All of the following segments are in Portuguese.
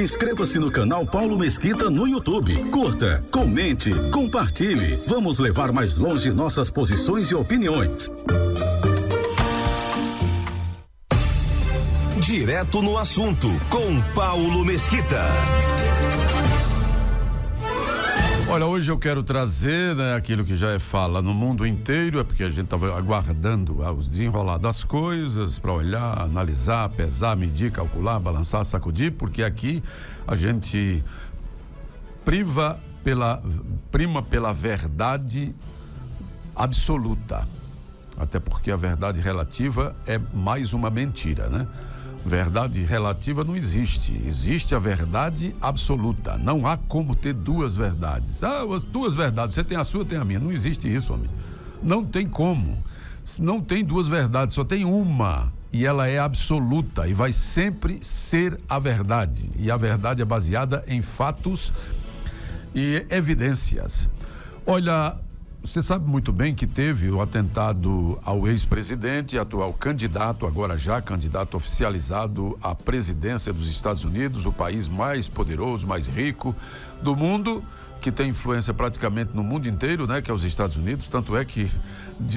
Inscreva-se no canal Paulo Mesquita no YouTube. Curta, comente, compartilhe. Vamos levar mais longe nossas posições e opiniões. Direto no assunto, com Paulo Mesquita. Olha, hoje eu quero trazer, né, aquilo que já é fala no mundo inteiro, é porque a gente estava aguardando os desenrolar das coisas para olhar, analisar, pesar, medir, calcular, balançar, sacudir, porque aqui a gente prima pela verdade absoluta, até porque a verdade relativa é mais uma mentira, né? Verdade relativa não existe. Existe a verdade absoluta. Não há como ter duas verdades. As duas verdades. Você tem a sua, tem a minha. Não existe isso, homem. Não tem como. Não tem duas verdades, só tem uma. E ela é absoluta e vai sempre ser a verdade. E a verdade é baseada em fatos e evidências. Olha, você sabe muito bem que teve o atentado ao ex-presidente, atual candidato, agora já candidato oficializado à presidência dos Estados Unidos, o país mais poderoso, mais rico do mundo, que tem influência praticamente no mundo inteiro, né? Que é os Estados Unidos. Tanto é que,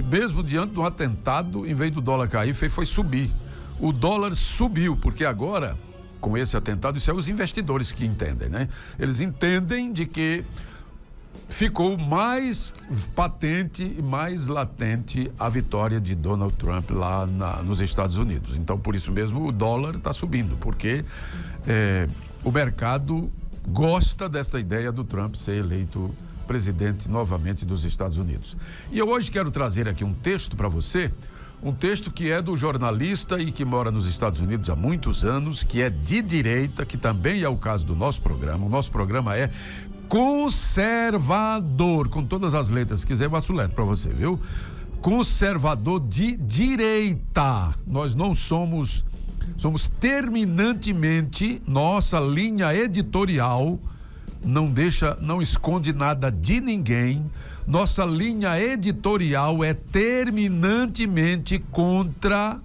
mesmo diante de um atentado, em vez do dólar cair, foi subir. O dólar subiu, porque agora, com esse atentado, isso é os investidores que entendem, né? Eles entendem de que ficou mais patente e mais latente a vitória de Donald Trump lá nos Estados Unidos. Então, por isso mesmo, o dólar está subindo, porque o mercado gosta dessa ideia do Trump ser eleito presidente novamente dos Estados Unidos. E eu hoje quero trazer aqui um texto para você, um texto que é do jornalista e que mora nos Estados Unidos há muitos anos, que é de direita, que também é o caso do nosso programa. O nosso programa é conservador, com todas as letras. Se quiser, eu faço letra para você, viu? Conservador de direita. Nós não somos terminantemente, nossa linha editorial não esconde nada de ninguém. Nossa linha editorial é terminantemente contra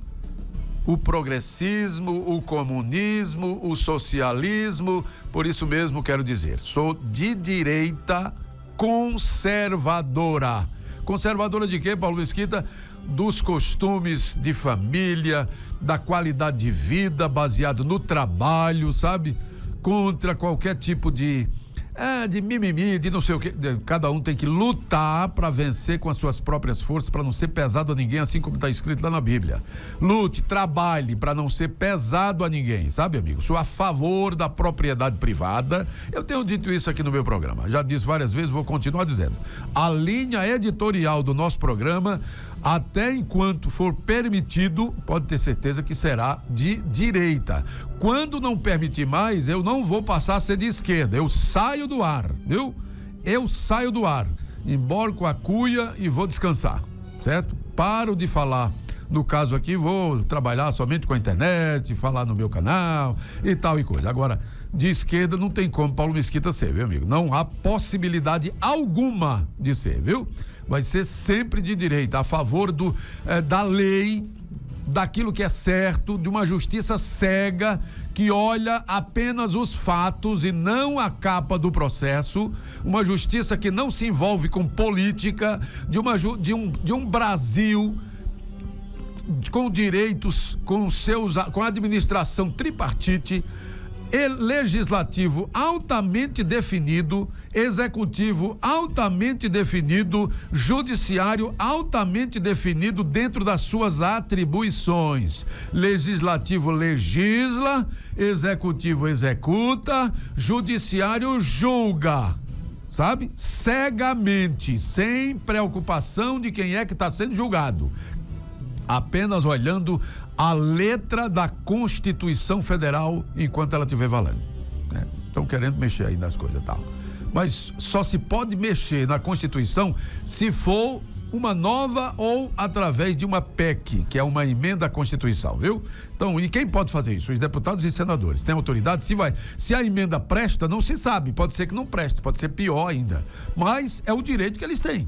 o progressismo, o comunismo, o socialismo. Por isso mesmo quero dizer, sou de direita conservadora. Conservadora de quê, Paulo Mesquita? Dos costumes de família, da qualidade de vida baseado no trabalho, sabe? Contra qualquer tipo de mimimi, de não sei o quê. Cada um tem que lutar para vencer com as suas próprias forças, para não ser pesado a ninguém, assim como está escrito lá na Bíblia. Lute, trabalhe para não ser pesado a ninguém, sabe, amigo? Sou a favor da propriedade privada. Eu tenho dito isso aqui no meu programa, já disse várias vezes, vou continuar dizendo. A linha editorial do nosso programa, até enquanto for permitido, pode ter certeza que será de direita. Quando não permitir mais, eu não vou passar a ser de esquerda, eu saio do ar, viu? Eu saio do ar, emborco a cuia e vou descansar, certo? Paro de falar, no caso aqui, vou trabalhar somente com a internet, falar no meu canal e tal e coisa. Agora, de esquerda não tem como Paulo Mesquita ser, viu, amigo? Não há possibilidade alguma de ser, viu? Vai ser sempre de direita, a favor da lei, daquilo que é certo, de uma justiça cega que olha apenas os fatos e não a capa do processo, uma justiça que não se envolve com política, de um Brasil com direitos, com a administração tripartite, legislativo altamente definido, executivo altamente definido, judiciário altamente definido dentro das suas atribuições. Legislativo legisla, executivo executa, judiciário julga, sabe? Cegamente, sem preocupação de quem é que está sendo julgado, apenas olhando a letra da Constituição Federal enquanto ela estiver valendo, né? Estão querendo mexer aí nas coisas e tal, mas só se pode mexer na Constituição se for uma nova ou através de uma PEC, que é uma emenda à Constituição, viu? Então, e quem pode fazer isso? Os deputados e senadores têm autoridade. Se a emenda presta, não se sabe, pode ser que não preste, pode ser pior ainda, mas é o direito que eles têm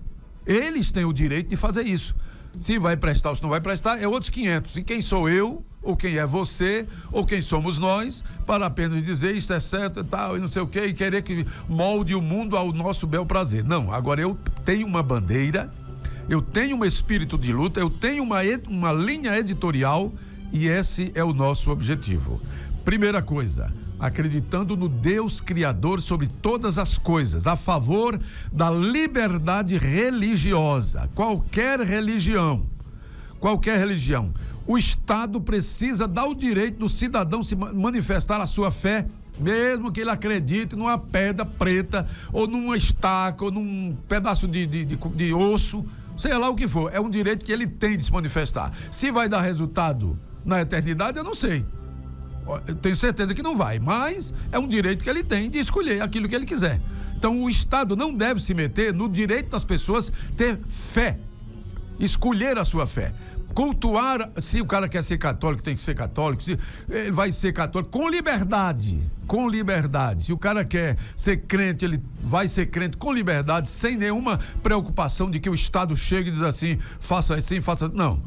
o direito de fazer isso. Se vai prestar ou se não vai prestar, é outros 500. E quem sou eu ou quem é você, ou quem somos nós, para apenas dizer isto é certo e tal, e não sei o quê, e querer que molde o mundo ao nosso bel prazer. Não, agora eu tenho uma bandeira, eu tenho um espírito de luta, eu tenho uma linha editorial, e esse é o nosso objetivo. Primeira coisa, acreditando no Deus Criador sobre todas as coisas, a favor da liberdade religiosa, qualquer religião. O Estado precisa dar o direito do cidadão se manifestar a sua fé, mesmo que ele acredite numa pedra preta, ou numa estaca, ou num pedaço de osso, sei lá o que for. É um direito que ele tem de se manifestar. Se vai dar resultado na eternidade, eu não sei. Eu tenho certeza que não vai, mas é um direito que ele tem de escolher aquilo que ele quiser. Então o Estado não deve se meter no direito das pessoas ter fé, escolher a sua fé, cultuar. Se o cara quer ser católico, tem que ser católico, se ele vai ser católico com liberdade, se o cara quer ser crente, ele vai ser crente com liberdade, sem nenhuma preocupação de que o Estado chegue e diz assim, faça assim, faça assim. Não.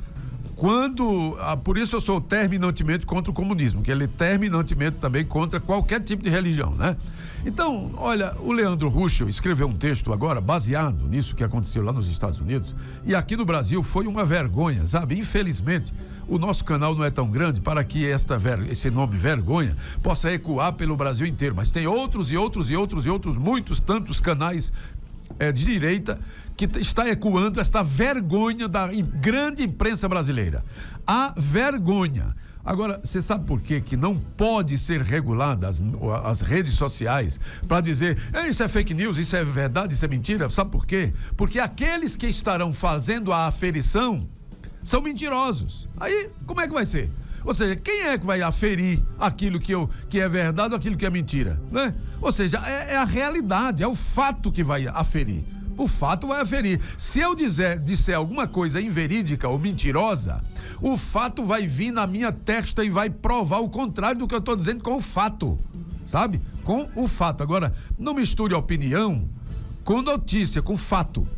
Por isso eu sou terminantemente contra o comunismo, que ele é terminantemente também contra qualquer tipo de religião, né? Então, olha, o Leandro Ruschel escreveu um texto agora baseado nisso que aconteceu lá nos Estados Unidos, e aqui no Brasil foi uma vergonha, sabe? Infelizmente, o nosso canal não é tão grande para que esse nome vergonha possa ecoar pelo Brasil inteiro, mas tem outros muitos tantos canais de direita que está ecoando esta vergonha da grande imprensa brasileira. A vergonha. Agora, você sabe por quê que não pode ser regulada as redes sociais para dizer, isso é fake news, isso é verdade, isso é mentira? Sabe por quê? Porque aqueles que estarão fazendo a aferição são mentirosos. Aí, como é que vai ser? Ou seja, quem é que vai aferir aquilo que é verdade ou aquilo que é mentira, né? Ou seja, é a realidade, é o fato que vai aferir. O fato vai aferir. Se eu disser alguma coisa inverídica ou mentirosa, o fato vai vir na minha testa e vai provar o contrário do que eu estou dizendo com o fato, sabe? Com o fato. Agora, não misture a opinião com notícia, com fato.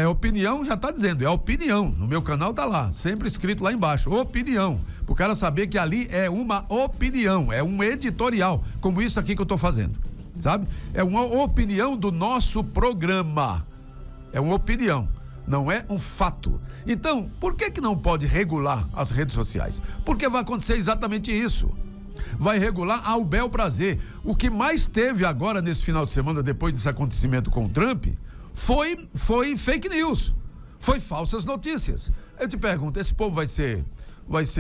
Opinião, já está dizendo, é opinião. No meu canal tá lá, sempre escrito lá embaixo, opinião. Pro cara saber que ali é uma opinião, é um editorial, como isso aqui que eu estou fazendo, sabe? É uma opinião do nosso programa. É uma opinião, não é um fato. Então, por que não pode regular as redes sociais? Porque vai acontecer exatamente isso. Vai regular ao bel prazer. O que mais teve agora nesse final de semana, depois desse acontecimento com o Trump, foi fake news, foi falsas notícias. Eu te pergunto, esse povo vai ser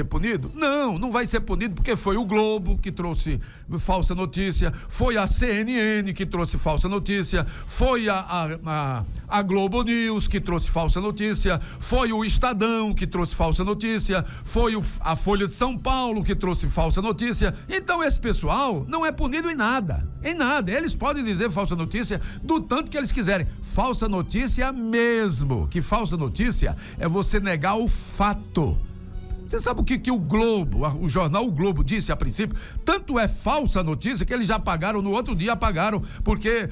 punido? Não vai ser punido, porque foi o Globo que trouxe falsa notícia, foi a CNN que trouxe falsa notícia, foi a Globo News que trouxe falsa notícia, foi o Estadão que trouxe falsa notícia, foi a Folha de São Paulo que trouxe falsa notícia. Então esse pessoal não é punido em nada. Eles podem dizer falsa notícia do tanto que eles quiserem. Falsa notícia mesmo, que falsa notícia é você negar o fato. Você sabe o que o Globo, o jornal O Globo disse a princípio? Tanto é falsa notícia que eles já apagaram, no outro dia apagaram, porque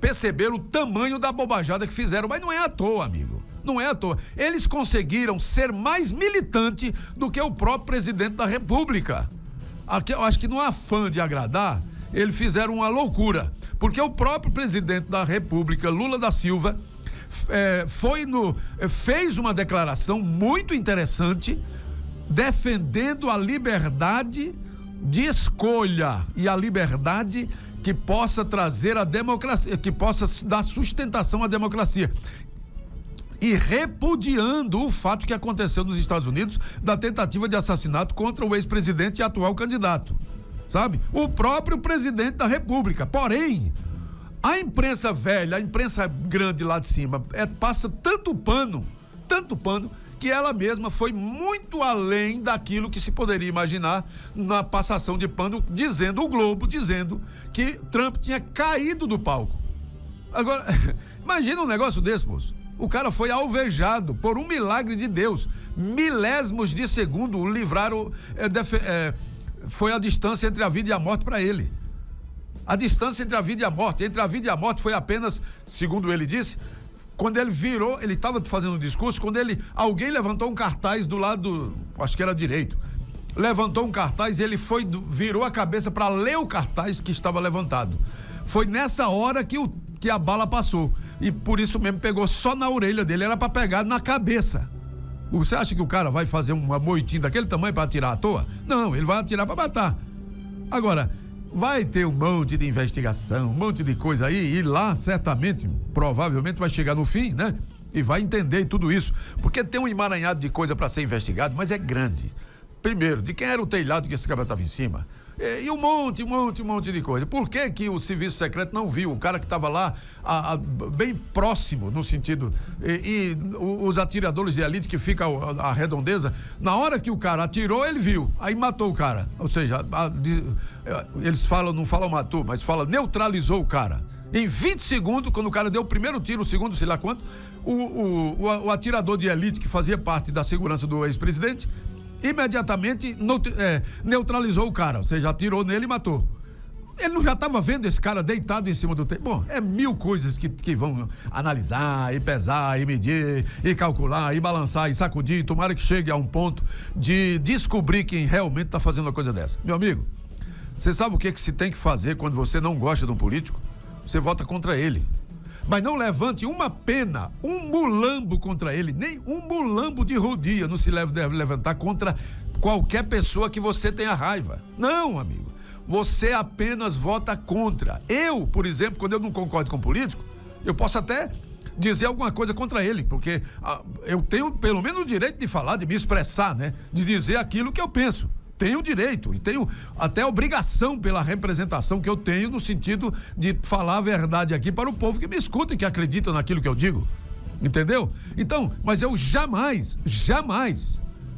perceberam o tamanho da bobajada que fizeram. Mas não é à toa, amigo. Não é à toa. Eles conseguiram ser mais militante do que o próprio presidente da República. Aqui, eu acho que no afã de agradar, eles fizeram uma loucura. Porque o próprio presidente da República, Lula da Silva, fez uma declaração muito interessante, defendendo a liberdade de escolha e a liberdade que possa trazer a democracia, que possa dar sustentação à democracia, e repudiando o fato que aconteceu nos Estados Unidos da tentativa de assassinato contra o ex-presidente e atual candidato, sabe? O próprio presidente da República. Porém, a imprensa velha, a imprensa grande lá de cima, passa tanto pano, que ela mesma foi muito além daquilo que se poderia imaginar na passação de pano, o Globo dizendo que Trump tinha caído do palco. Agora, imagina um negócio desse, moço. O cara foi alvejado por um milagre de Deus. Milésimos de segundo o livraram, foi a distância entre a vida e a morte para ele. A distância entre a vida e a morte foi apenas, segundo ele disse, quando ele virou, ele estava fazendo um discurso, quando alguém levantou um cartaz do lado, acho que era direito, levantou um cartaz e ele virou a cabeça para ler o cartaz que estava levantado. Foi nessa hora que a bala passou. E por isso mesmo pegou só na orelha dele, era para pegar na cabeça. Você acha que o cara vai fazer uma moitinha daquele tamanho para atirar à toa? Não, ele vai atirar para matar. Agora, vai ter um monte de investigação, um monte de coisa aí, e lá certamente, provavelmente vai chegar no fim, né? E vai entender tudo isso, porque tem um emaranhado de coisa para ser investigado, mas é grande. Primeiro, de quem era o telhado que esse cara estava em cima? E um monte de coisa. Por que o serviço secreto não viu? O cara que estava lá bem próximo, no sentido... E os atiradores de elite que ficam à redondeza, na hora que o cara atirou, ele viu. Aí matou o cara. Ou seja, eles não falam matou, mas falam neutralizou o cara. Em 20 segundos, quando o cara deu o primeiro tiro, o segundo, sei lá quanto, o atirador de elite que fazia parte da segurança do ex-presidente imediatamente neutralizou o cara, ou seja, atirou nele e matou. Ele não já estava vendo esse cara deitado em cima do teto? Bom, é mil coisas que vão analisar, e pesar, e medir, e calcular, e balançar, e sacudir, e tomara que chegue a um ponto de descobrir quem realmente está fazendo uma coisa dessa. Meu amigo, você sabe o que se tem que fazer quando você não gosta de um político? Você vota contra ele. Mas não levante uma pena, um mulambo contra ele, nem um mulambo de rodia não se deve levantar contra qualquer pessoa que você tenha raiva. Não, amigo. Você apenas vota contra. Eu, por exemplo, quando eu não concordo com um político, eu posso até dizer alguma coisa contra ele, porque eu tenho pelo menos o direito de falar, de me expressar, né? De dizer aquilo que eu penso. Tenho direito e tenho até obrigação pela representação que eu tenho no sentido de falar a verdade aqui para o povo que me escuta e que acredita naquilo que eu digo, entendeu? Então, mas eu jamais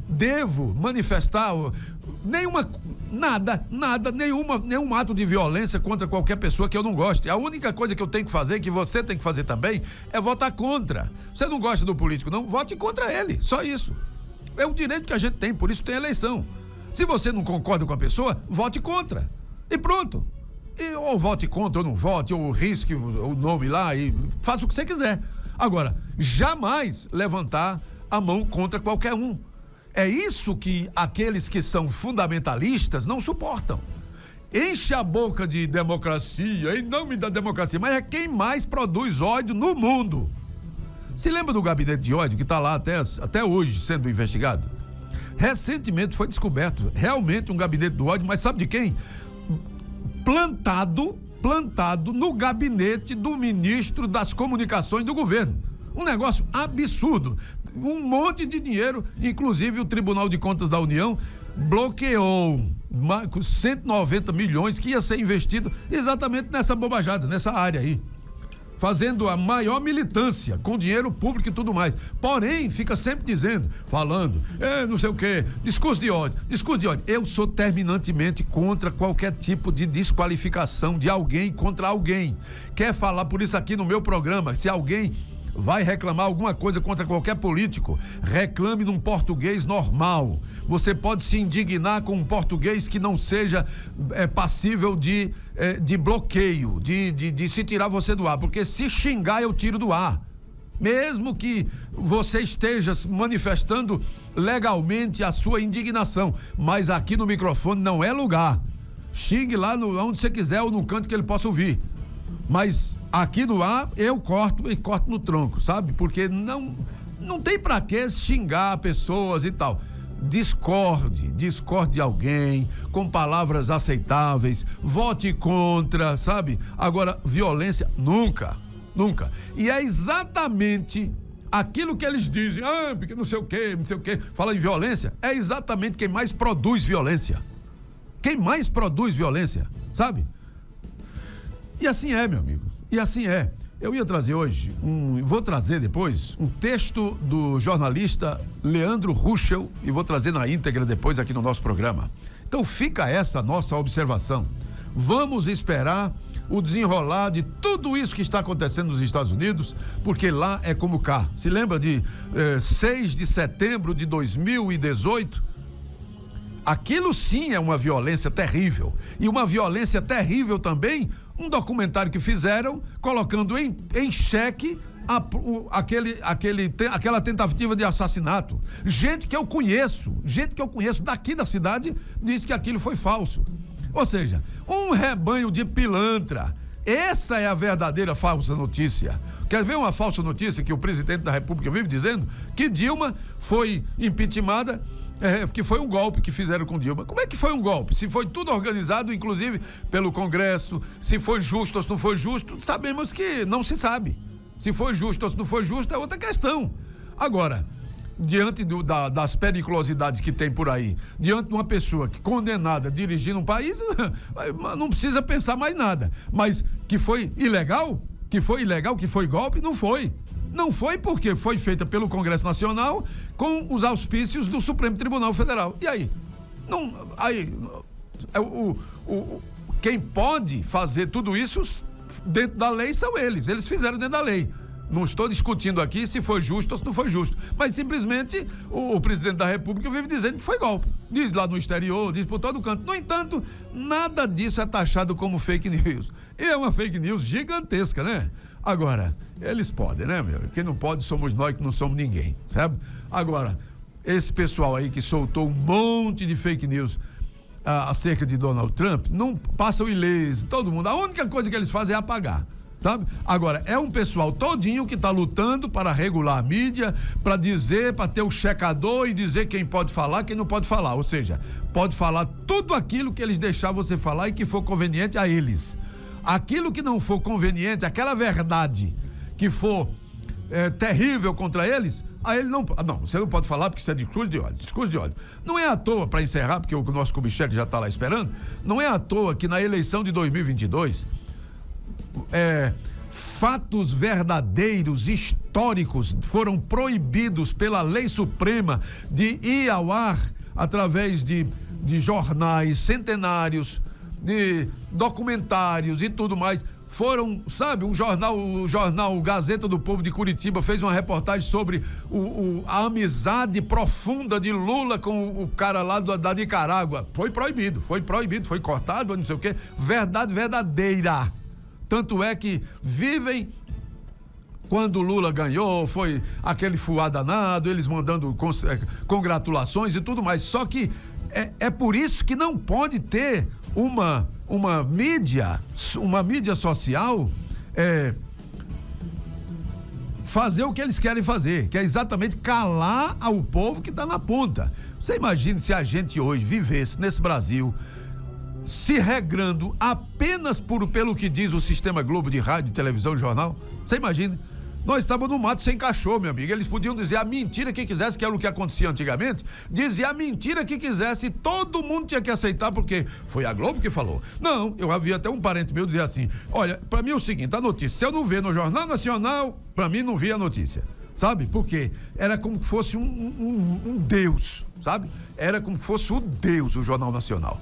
devo manifestar nenhum ato de violência contra qualquer pessoa que eu não goste. A única coisa que eu tenho que fazer, que você tem que fazer também, é votar contra. Você não gosta do político, não? Vote contra ele, só isso. É um direito que a gente tem, por isso tem eleição. Se você não concorda com a pessoa, vote contra. E pronto. Ou vote contra, ou não vote, ou risque o nome lá e faça o que você quiser. Agora, jamais levantar a mão contra qualquer um. É isso que aqueles que são fundamentalistas não suportam. Enche a boca de democracia, em nome da democracia, mas é quem mais produz ódio no mundo. Se lembra do gabinete de ódio que está lá até hoje sendo investigado? Recentemente foi descoberto realmente um gabinete do ódio, mas sabe de quem? Plantado no gabinete do ministro das comunicações do governo. Um negócio absurdo. Um monte de dinheiro, inclusive o Tribunal de Contas da União bloqueou 190 milhões que ia ser investido exatamente nessa bobajada, nessa área aí. Fazendo a maior militância com dinheiro público e tudo mais. Porém, fica sempre falando, não sei o quê, discurso de ódio. Eu sou terminantemente contra qualquer tipo de desqualificação de alguém contra alguém. Quer falar por isso aqui no meu programa? Se alguém vai reclamar alguma coisa contra qualquer político, reclame num português normal. Você pode se indignar com um português que não seja passível de bloqueio, de se tirar você do ar, porque se xingar eu tiro do ar. Mesmo que você esteja manifestando legalmente a sua indignação, mas aqui no microfone não é lugar. Xingue lá onde você quiser ou no canto que ele possa ouvir. Mas aqui no ar eu corto no tronco, sabe? Porque não tem pra que xingar pessoas e tal. Discorde de alguém com palavras aceitáveis, vote contra, sabe? Agora, violência, nunca. E é exatamente aquilo que eles dizem, porque não sei o quê, fala em violência, é exatamente quem mais produz violência. Sabe? E assim é, meu amigo, e assim é. Eu ia trazer hoje, vou trazer depois, um texto do jornalista Leandro Ruschel e vou trazer na íntegra depois aqui no nosso programa. Então fica essa nossa observação. Vamos esperar o desenrolar de tudo isso que está acontecendo nos Estados Unidos, porque lá é como cá. Se lembra de 6 de setembro de 2018? Aquilo sim é uma violência terrível. E uma violência terrível também, um documentário que fizeram colocando em xeque aquela tentativa de assassinato. Gente que eu conheço daqui da cidade, disse que aquilo foi falso. Ou seja, um rebanho de pilantra. Essa é a verdadeira falsa notícia. Quer ver uma falsa notícia que o presidente da República vive dizendo? Que Dilma foi impeachmentada, que foi um golpe que fizeram com Dilma. Como é que foi um golpe? Se foi tudo organizado, inclusive pelo Congresso, se foi justo ou se não foi justo, sabemos que não se sabe. Se foi justo ou se não foi justo é outra questão. Agora, diante das periculosidades que tem por aí, diante de uma pessoa que condenada dirigindo um país, não precisa pensar mais nada. Mas que foi ilegal, que foi golpe, não foi. Não foi porque foi feita pelo Congresso Nacional com os auspícios do Supremo Tribunal Federal. E aí? Quem pode fazer tudo isso dentro da lei são eles. Eles fizeram dentro da lei. Não estou discutindo aqui se foi justo ou se não foi justo, mas simplesmente o presidente da República vive dizendo que foi golpe. Diz lá no exterior, diz por todo canto. No entanto, nada disso é taxado como fake news. E é uma fake news gigantesca, né? Agora, eles podem, né, meu? Quem não pode somos nós que não somos ninguém, sabe? Agora, esse pessoal aí que soltou um monte de fake news acerca de Donald Trump, não passam ileso, todo mundo. A única coisa que eles fazem é apagar. Sabe? Agora, é um pessoal todinho que está lutando para regular a mídia, para dizer, para ter o checador e dizer quem pode falar, quem não pode falar. Ou seja, pode falar tudo aquilo que eles deixar você falar e que for conveniente a eles. Aquilo que não for conveniente, aquela verdade que for terrível contra eles, a ele não, você não pode falar porque isso é discurso de ódio. Não é à toa, para encerrar, porque o nosso Kubitschek já está lá esperando, não é à toa que na eleição de 2022 fatos verdadeiros, históricos, foram proibidos pela lei suprema de ir ao ar através de jornais centenários, de documentários e tudo mais. Foram, sabe, o jornal Gazeta do Povo de Curitiba fez uma reportagem sobre a amizade profunda de Lula com o cara lá da Nicarágua. Foi proibido, foi cortado, não sei o quê. Verdade verdadeira. Tanto é que vivem, quando Lula ganhou, foi aquele fuá danado, eles mandando congratulações e tudo mais. Só que é por isso que não pode ter uma mídia social fazer o que eles querem fazer, que é exatamente calar ao povo que está na ponta. Você imagina se a gente hoje vivesse nesse Brasil se regrando apenas pelo que diz o Sistema Globo de rádio, televisão e jornal. Você imagina? Nós estávamos no mato sem cachorro, meu amigo. Eles podiam dizer a mentira que quisesse, que era o que acontecia antigamente. Dizia a mentira que quisesse e todo mundo tinha que aceitar, porque foi a Globo que falou. Não, eu havia até um parente meu dizer assim: olha, para mim é o seguinte, a notícia, se eu não ver no Jornal Nacional, para mim não via a notícia. Sabe? Porque era como que fosse um Deus, sabe? Era como que fosse o Deus, o Jornal Nacional.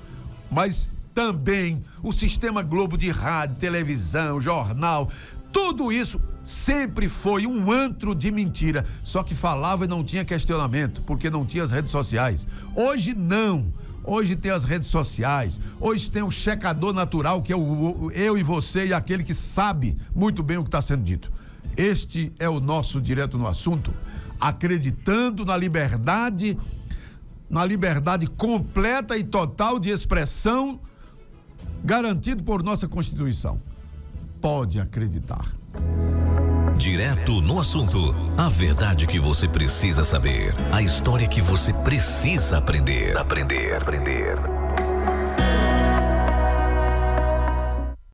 Mas também o Sistema Globo de rádio, televisão, jornal, tudo isso sempre foi um antro de mentira, só que falava e não tinha questionamento, porque não tinha as redes sociais. Hoje não, hoje tem as redes sociais, hoje tem o checador natural, que é eu e você e aquele que sabe muito bem o que está sendo dito. Este é o nosso Direto no Assunto, acreditando na liberdade completa e total de expressão garantido por nossa Constituição. Pode acreditar. Direto no Assunto, a verdade que você precisa saber, a história que você precisa aprender.